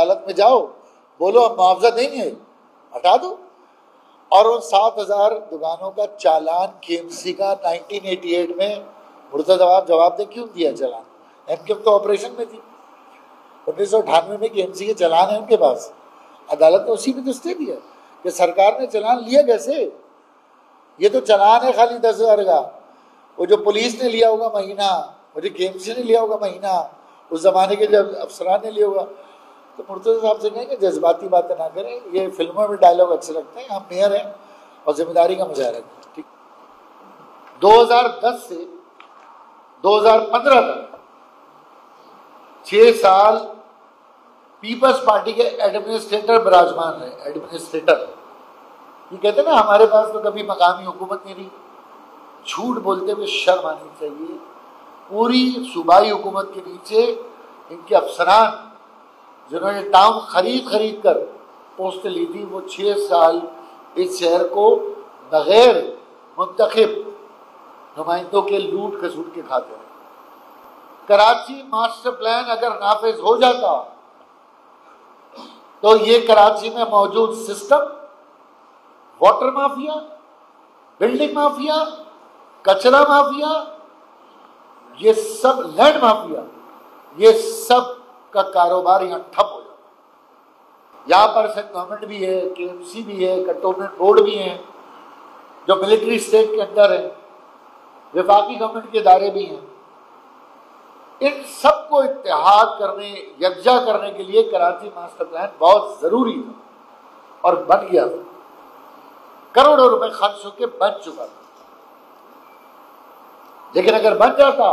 عدالت میں جاؤ، بولو ہم معاوضہ دیں گے، ہٹا دو۔ اور ان 7,000 دکانوں کا چالان KMC کا 1988 میں مرتضی جواب دے کیوں دیا چالان؟ MKM تو آپریشن میں تھی، 1998 میں KMC کے چالان ہیں ان کے پاس، عدالت نے اسی میں تو اسٹے دیا کہ سرکار نے چالان لیا کیسے؟ یہ تو چالان ہے خالی 10,000 کا، وہ جو پولیس نے لیا ہوگا مہینہ، وہ جو KMC نے لیا ہوگا مہینہ، اس زمانے کے جب افسران نے لیا ہوگا۔ تو مرتضی صاحب سے کہیں کہ جذباتی باتیں نہ کریں، یہ فلموں میں ڈائلاگ اچھے لگتے ہیں، ہم میئر ہیں اور ذمہ داری کا مظاہرہ کریں، ٹھیک۔ 2010 سے 2015 تک 6 سال پیپلز پارٹی کے ایڈمنسٹریٹر براجمان رہے، ایڈمنسٹریٹر۔ یہ کہتے ہیں نا ہمارے پاس تو کبھی مقامی حکومت نہیں رہی، جھوٹ بولتے ہوئے شرم آنی چاہیے۔ پوری صوبائی حکومت کے نیچے ان کے افسران جنہوں نے ٹاؤن خرید کر پوسٹیں لی تھی، وہ 6 سال اس شہر کو بغیر منتخب نمائندوں کے لوٹ کھسوٹ کے کھاتے ہیں۔ کراچی ماسٹر پلان اگر نافذ ہو جاتا تو یہ کراچی میں موجود system, water mafia, building mafia, کچرا مافیا، یہ سب لینڈ مافیا، یہ سب کا کاروبار یہاں ٹھپ ہو جاتا۔ یہاں پر سینٹ گورنمنٹ بھی ہے، KMC بھی ہے، کنٹونمنٹ بورڈ بھی ہیں جو ملٹری اسٹیٹ کے اندر ہیں، وفاقی گورنمنٹ کے ادارے بھی ہیں۔ ان سب کو اتحاد کرنے، یکجا کرنے کے لیے کراچی ماسٹر پلان بہت ضروری تھا اور بن گیا تھا، کروڑوں روپے خرچ ہو کے بن چکا تھا۔ لیکن اگر بن جاتا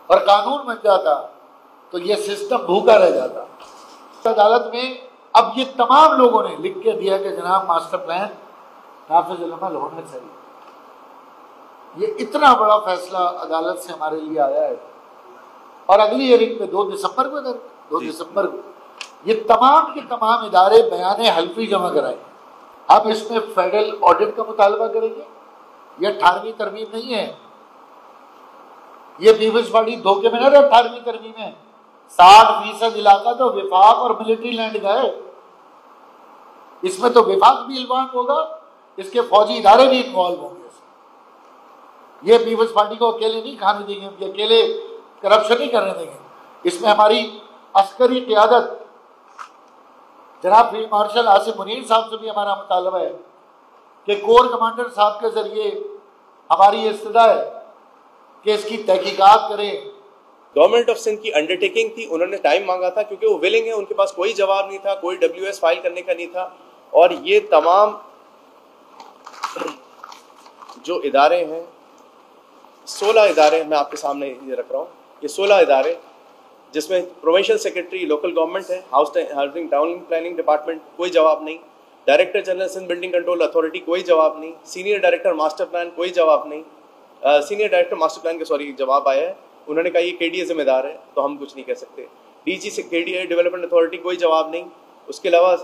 اور قانون بن جاتا تو یہ سسٹم بھوکا رہ جاتا۔ عدالت میں اب یہ تمام لوگوں نے لکھ کے دیا کہ جناب ماسٹر پلان نافذ العمل ہونا چاہیے۔ یہ اتنا بڑا فیصلہ عدالت سے ہمارے لیے آیا ہے، اور اگلی ہیئرنگ میں 2 دسمبر کو یہ تمام کے تمام ادارے بیان حلفی جمع کرائیں۔ اب اس میں فیڈرل آڈٹ کا مطالبہ کریں گے۔ یہ 18ویں ترمیم نہیں ہے، یہ پیپلز پارٹی دھوکے میں نہ رہے۔ 18ویں ترمیم ہے 60% علاقہ تو وفاق اور ملٹری لینڈ کا ہے، اس میں تو وفاق بھی انوالو ہوگا، اس کے فوجی ادارے بھی انوالو ہوں گے۔ یہ پیپلز پارٹی کو اکیلے نہیں کھانے دیں گے، یہ اکیلے کرپشن نہیں کرنے دیں گے۔ اس میں ہماری عسکری قیادت جناب فیلڈ مارشل آصف منیر صاحب سے بھی ہمارا مطالبہ ہے کہ کور کمانڈر صاحب کے ذریعے ہماری یہ استدعا ہے کہ اس کی تحقیقات کریں۔ گورنمنٹ آف سندھ کی انڈرٹیکنگ تھی، انہوں نے ٹائم مانگا تھا کیونکہ وہ ویلنگ ہے، ان کے پاس کوئی جواب نہیں تھا، کوئی WS فائل کرنے کا نہیں تھا۔ اور یہ تمام جو ادارے ہیں، 16 ادارے میں آپ کے سامنے یہ رکھ رہا ہوں، یہ 16 ادارے جس میں پروونشل سیکرٹری لوکل گورنمنٹ ہے، ہاؤسنگ ٹاؤن پلاننگ ڈپارٹمنٹ کوئی جواب نہیں، director general Sindh building control authority کوئی جواب نہیں، سینئر ڈائریکٹر ماسٹر پلان کوئی جواب نہیں، سینئر ڈائریکٹر ماسٹر پلان کا جواب آیا ہے، انہوں نے کہا یہ KDA ذمہ دار ہے تو ہم کچھ نہیں کہہ سکتے۔ DG سے KDA ڈیولپمنٹ اتھارٹی کوئی جواب نہیں، اس کے علاوہ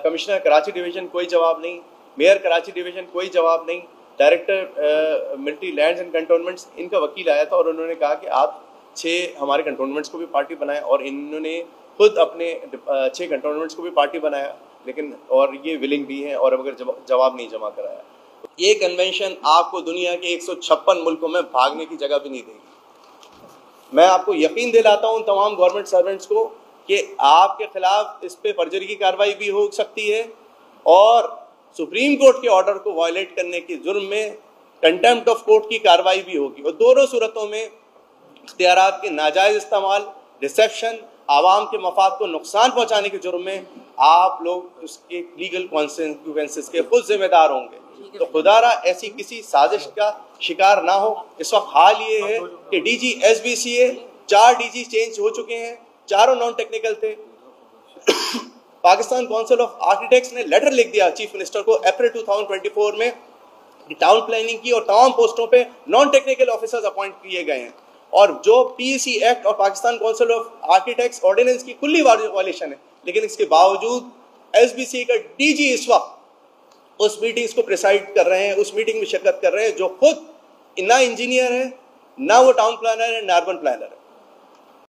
کمشنر کراچی ڈویژن کوئی جواب نہیں، میئر کراچی ڈویژن کوئی جواب نہیں، ڈائریکٹر ملٹری لینڈز اینڈ کنٹونمنٹس ان کا وکیل آیا تھا اور انہوں نے کہا کہ آپ 6 ہمارے کنٹونمنٹس کو بھی پارٹی بنائیں، اور انہوں نے خود اپنے 6 کنٹونمنٹس کو بھی پارٹی بنایا، لیکن اور یہ ولنگ بھی ہیں اور اگر جواب نہیں جمع کرایا۔ یہ کنونشن آپ کو دنیا کے 156 ملکوں میں بھاگنے کی جگہ بھی نہیں دے گی۔ میں آپ کو یقین دلاتا ہوں تمام گورنمنٹ سرونٹس کو کہ آپ کے خلاف اس پہ فرجری کی کارروائی بھی ہو سکتی ہے، اور سپریم کورٹ کے آرڈر کو وائلیٹ کرنے کے جرم میں کنٹمپٹ آف کورٹ کی کارروائی بھی ہوگی، اور دونوں صورتوں میں اختیارات کے ناجائز استعمال، ڈسیپشن، عوام کے مفاد کو نقصان پہنچانے کے جرم میں آپ لوگ اس کے لیگل کانسیکوینسز کے خود ذمہ دار ہوں گے۔ تو خدا را ایسی کسی سازش کا شکار نہ ہو۔ اس وقت حال یہ ہے کہ DG SBCA 4 DG چینج ہو چکے ہیں، چاروں نان ٹیکنیکل تھے۔ پاکستان کونسل آف آرکیٹیکٹس نے لیٹر لکھ دیا چیف منسٹر کو اپریل 2024 میں، ٹاؤن پلاننگ کی اور تمام پوسٹوں پہ نان ٹیکنیکل آفیسرز اپوائنٹ کیے گئے ہیں، اور جو PEC ایکٹ اور Pakistan council of architects ordinance کی کلی وائلیشن ہے، لیکن اس کے باوجود SBCA کا DG اس وقت اس میٹنگز کو پریسائڈ کر رہے ہیں، اس میٹنگ میں شرکت کر رہے ہیں جو خود نہ انجینئر ہے، نہ وہ ٹاؤن پلانر ہے، نہ اربن پلانر ہے۔